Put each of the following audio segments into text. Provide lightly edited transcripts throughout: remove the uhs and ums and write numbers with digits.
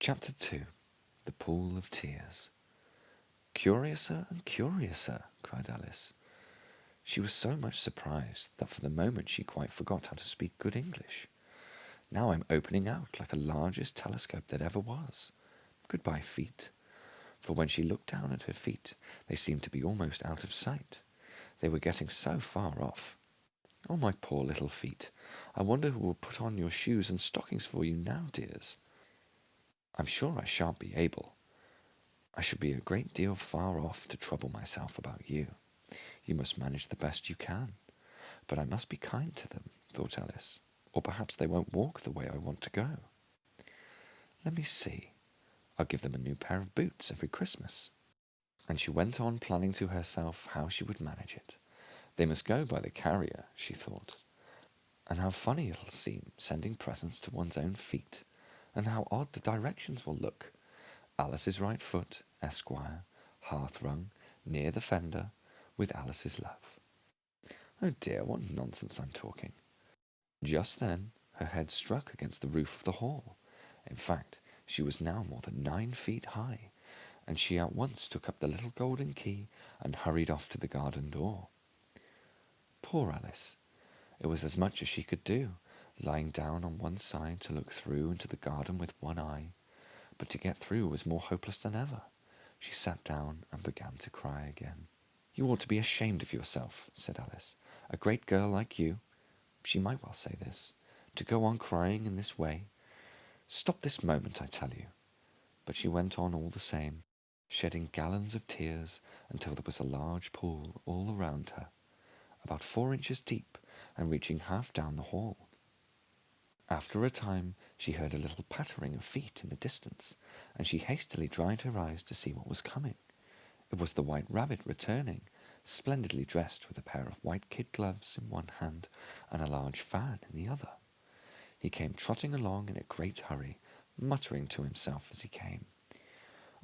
Chapter 2. The Pool of Tears. "Curiouser and curiouser," cried Alice. She was so much surprised that for the moment she quite forgot how to speak good English. "Now I'm opening out like the largest telescope that ever was. Goodbye, feet." For when she looked down at her feet, they seemed to be almost out of sight. They were getting so far off. "Oh, my poor little feet! I wonder who will put on your shoes and stockings for you now, dears?" "I'm sure I shan't be able. I should be a great deal far off to trouble myself about you. You must manage the best you can. But I must be kind to them," thought Alice, "or perhaps they won't walk the way I want to go. Let me see. I'll give them a new pair of boots every Christmas." And she went on planning to herself how she would manage it. They must go by the carrier, she thought. And how funny it'll seem, sending presents to one's own feet, and how odd the directions will look. Alice's right foot, Esquire, hearth-rung, near the fender, with Alice's love. Oh dear, what nonsense I'm talking. Just then her head struck against the roof of the hall. In fact, she was now more than 9 feet high, and she at once took up the little golden key and hurried off to the garden door. Poor Alice! It was as much as she could do, lying down on one side to look through into the garden with one eye, but to get through was more hopeless than ever. She sat down and began to cry again. "You ought to be ashamed of yourself," said Alice. "A great girl like you," she might well say this, "to go on crying in this way. Stop this moment, I tell you." But she went on all the same, shedding gallons of tears until there was a large pool all around her, about 4 inches deep and reaching half down the hall. After a time she heard a little pattering of feet in the distance, and she hastily dried her eyes to see what was coming. It was the White Rabbit returning, splendidly dressed with a pair of white kid gloves in one hand and a large fan in the other. He came trotting along in a great hurry, muttering to himself as he came,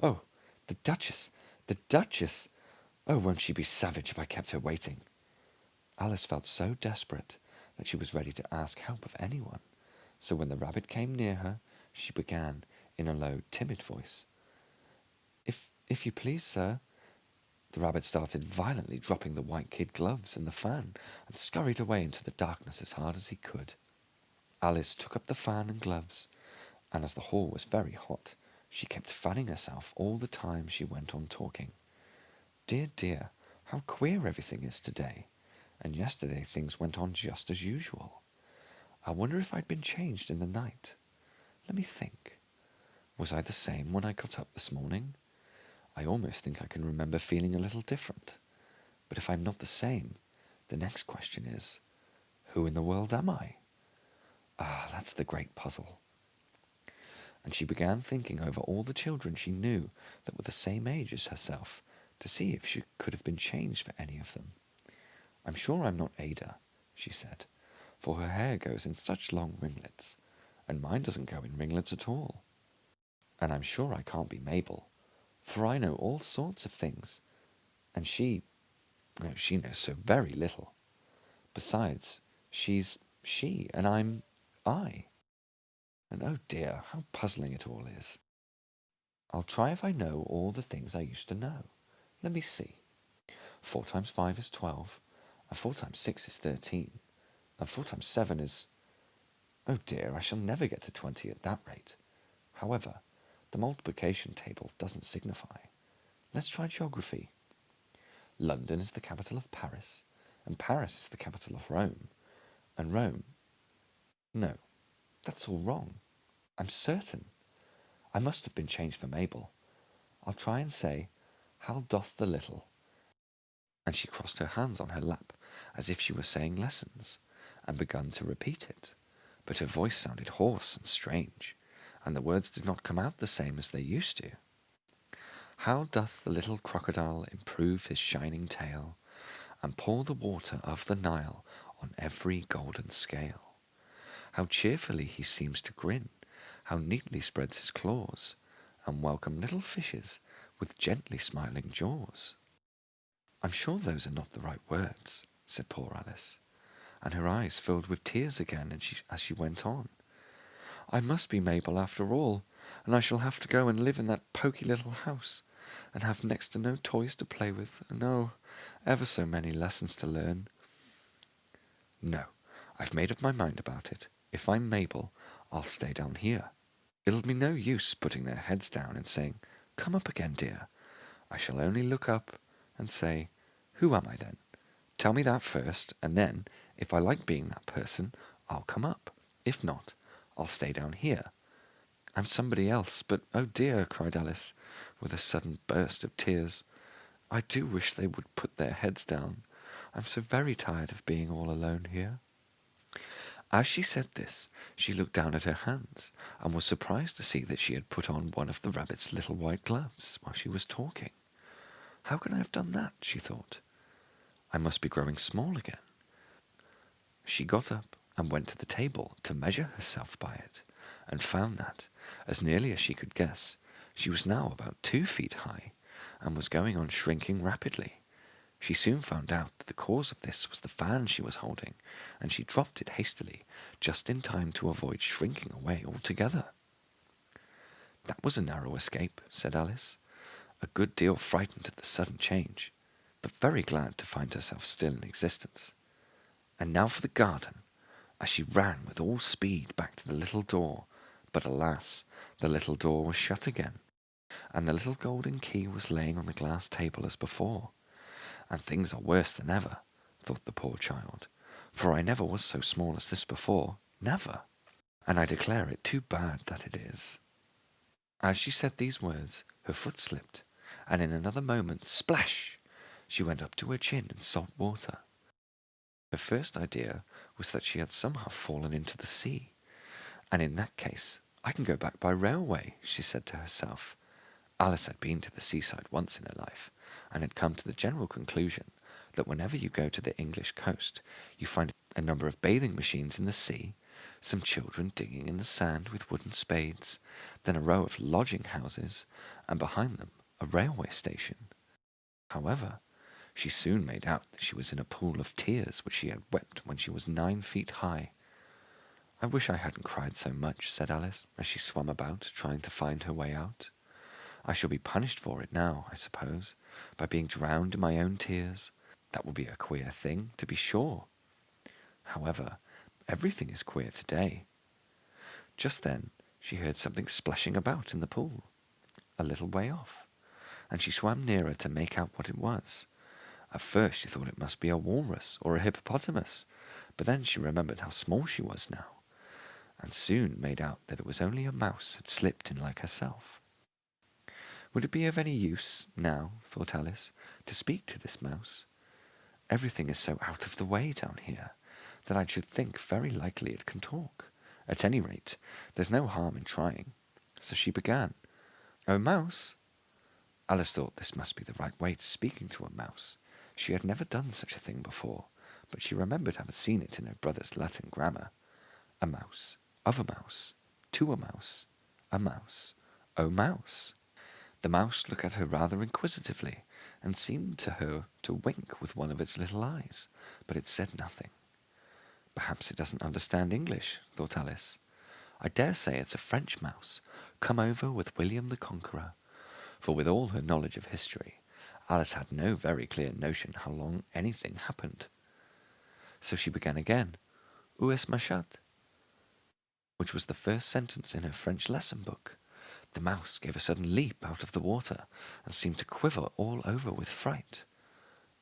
"Oh, the Duchess! The Duchess! Oh, won't she be savage if I kept her waiting?" Alice felt so desperate that she was ready to ask help of anyone. So when the rabbit came near her, she began, in a low, timid voice, If you please, sir." The rabbit started violently, dropping the white kid gloves and the fan, and scurried away into the darkness as hard as he could. Alice took up the fan and gloves, and as the hall was very hot, she kept fanning herself all the time she went on talking. "Dear, dear, how queer everything is today, and yesterday things went on just as usual. I wonder if I'd been changed in the night. Let me think. Was I the same when I got up this morning? I almost think I can remember feeling a little different. But if I'm not the same, the next question is, who in the world am I? Ah, that's the great puzzle." And she began thinking over all the children she knew that were the same age as herself, to see if she could have been changed for any of them. "I'm sure I'm not Ada," she said, "for her hair goes in such long ringlets, and mine doesn't go in ringlets at all. And I'm sure I can't be Mabel, for I know all sorts of things, and she knows so very little. Besides, she's she, and I'm I. And oh dear, how puzzling it all is. I'll try if I know all the things I used to know. Let me see. 4 times 5 is 12, and 4 times 6 is 13, and 4 times 7 is... Oh dear, I shall never get to 20 at that rate. However, the multiplication table doesn't signify. Let's try geography. London is the capital of Paris, and Paris is the capital of Rome, and Rome... No, that's all wrong. I'm certain. I must have been changed for Mabel. I'll try and say, how doth the little... And she crossed her hands on her lap, as if she were saying lessons, and begun to repeat it. But her voice sounded hoarse and strange, and the words did not come out the same as they used to. How doth the little crocodile improve his shining tail, and pour the water of the Nile on every golden scale? How cheerfully he seems to grin, how neatly spreads his claws, and welcome little fishes with gently smiling jaws. I'm sure those are not the right words, said poor Alice, and her eyes filled with tears again as she went on. I must be Mabel after all, and I shall have to go and live in that poky little house, and have next to no toys to play with, and oh, ever so many lessons to learn. No, I've made up my mind about it. If I'm Mabel, I'll stay down here. It'll be no use putting their heads down and saying, "Come up again, dear." I shall only look up and say, "Who am I then? Tell me that first, and then, if I like being that person, I'll come up. If not, I'll stay down here. I'm somebody else, but oh dear," cried Alice, with a sudden burst of tears, "I do wish they would put their heads down. I'm so very tired of being all alone here." As she said this, she looked down at her hands, and was surprised to see that she had put on one of the rabbit's little white gloves while she was talking. "How can I have done that?" she thought. "I must be growing small again." She got up and went to the table to measure herself by it, and found that, as nearly as she could guess, she was now about 2 feet high, and was going on shrinking rapidly. She soon found out that the cause of this was the fan she was holding, and she dropped it hastily, just in time to avoid shrinking away altogether. "That was a narrow escape," said Alice, a good deal frightened at the sudden change, but very glad to find herself still in existence. And now for the garden, as she ran with all speed back to the little door, but alas, the little door was shut again, and the little golden key was laying on the glass table as before. "And things are worse than ever," thought the poor child, "for I never was so small as this before, never, and I declare it too bad that it is." As she said these words, her foot slipped, and in another moment, splash, she went up to her chin in salt water. Her first idea was that she had somehow fallen into the sea, and in that case, "I can go back by railway," she said to herself. Alice had been to the seaside once in her life, and had come to the general conclusion that whenever you go to the English coast, you find a number of bathing machines in the sea, some children digging in the sand with wooden spades, then a row of lodging houses, and behind them a railway station. However, she soon made out that she was in a pool of tears which she had wept when she was 9 feet high. "I wish I hadn't cried so much," said Alice, as she swam about, trying to find her way out. "I shall be punished for it now, I suppose, by being drowned in my own tears. That will be a queer thing, to be sure. However, everything is queer today." Just then she heard something splashing about in the pool, a little way off, and she swam nearer to make out what it was. At first she thought it must be a walrus or a hippopotamus, but then she remembered how small she was now, and soon made out that it was only a mouse had slipped in like herself. Would it be of any use, now, thought Alice, to speak to this mouse? Everything is so out of the way down here, that I should think very likely it can talk. At any rate, there's no harm in trying. So she began, "Oh, mouse." Alice thought this must be the right way to speaking to a mouse. She had never done such a thing before, but she remembered having seen it in her brother's Latin grammar. A mouse, of a mouse, to a mouse, a mouse, oh mouse. The mouse looked at her rather inquisitively, and seemed to her to wink with one of its little eyes, but it said nothing. "Perhaps it doesn't understand English," thought Alice. "I dare say it's a French mouse, come over with William the Conqueror," for with all her knowledge of history, Alice had no very clear notion how long anything happened. So she began again, "Où est ma chatte?" which was the first sentence in her French lesson book. The mouse gave a sudden leap out of the water, and seemed to quiver all over with fright.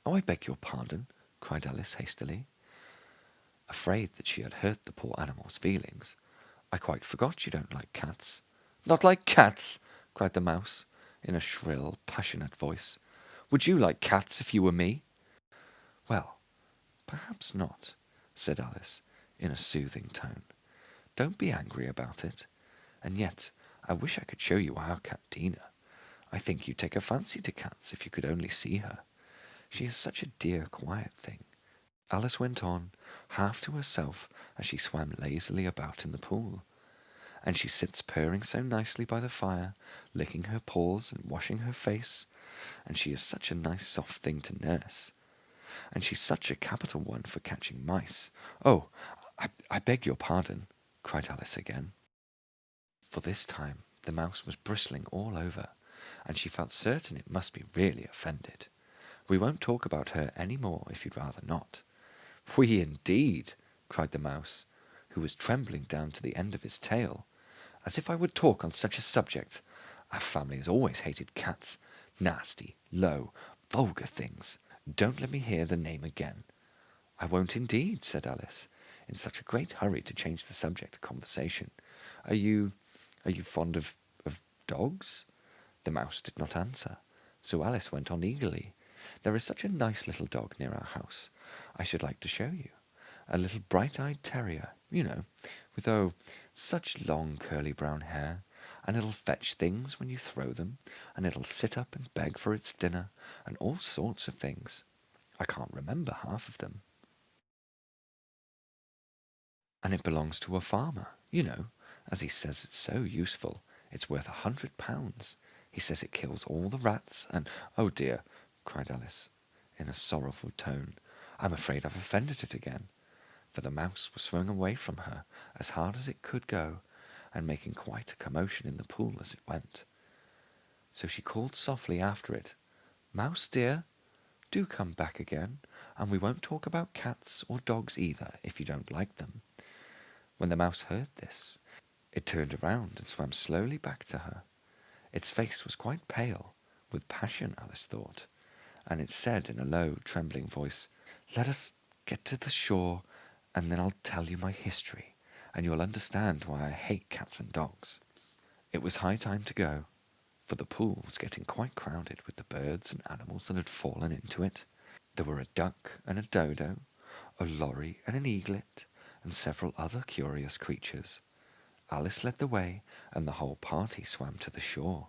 "Oh, I beg your pardon," cried Alice hastily, afraid that she had hurt the poor animal's feelings. "I quite forgot you don't like cats." "Not like cats!" cried the mouse, in a shrill, passionate voice. "Would you like cats if you were me?" "Well, perhaps not," said Alice, in a soothing tone. "Don't be angry about it. And yet, I wish I could show you our cat Dina. I think you'd take a fancy to cats if you could only see her. She is such a dear, quiet thing," Alice went on, half to herself, as she swam lazily about in the pool. "And she sits purring so nicely by the fire, licking her paws and washing her face, and she is such a nice soft thing to nurse. And she's such a capital one for catching mice. Oh, I beg your pardon," cried Alice again. For this time The mouse was bristling all over, and she felt certain it must be really offended. We won't talk about her any more if you'd rather not. We indeed, cried the mouse, who was trembling down to the end of his tail. As if I would talk on such a subject. Our family has always hated cats. Nasty, low, vulgar things. Don't let me hear the name again. I won't indeed, said Alice, in such a great hurry to change the subject of conversation. Are you fond of dogs? The mouse did not answer, so Alice went on eagerly. There is such a nice little dog near our house. I should like to show you. A little bright-eyed terrier, with, such long curly brown hair, and it'll fetch things when you throw them, and it'll sit up and beg for its dinner, and all sorts of things. I can't remember half of them. And it belongs to a farmer, as he says it's so useful. It's worth £100. He says it kills all the rats, and, oh dear, cried Alice, in a sorrowful tone, I'm afraid I've offended it again. For the mouse was swung away from her as hard as it could go, and making quite a commotion in the pool as it went. So she called softly after it, Mouse dear, do come back again, and we won't talk about cats or dogs either, if you don't like them. When the mouse heard this, it turned around and swam slowly back to her. Its face was quite pale, with passion, Alice thought, and it said in a low, trembling voice, Let us get to the shore, and then I'll tell you my history, and you'll understand why I hate cats and dogs. It was high time to go, for the pool was getting quite crowded with the birds and animals that had fallen into it. There were a duck and a dodo, a lorry and an eaglet, and several other curious creatures. Alice led the way, and the whole party swam to the shore.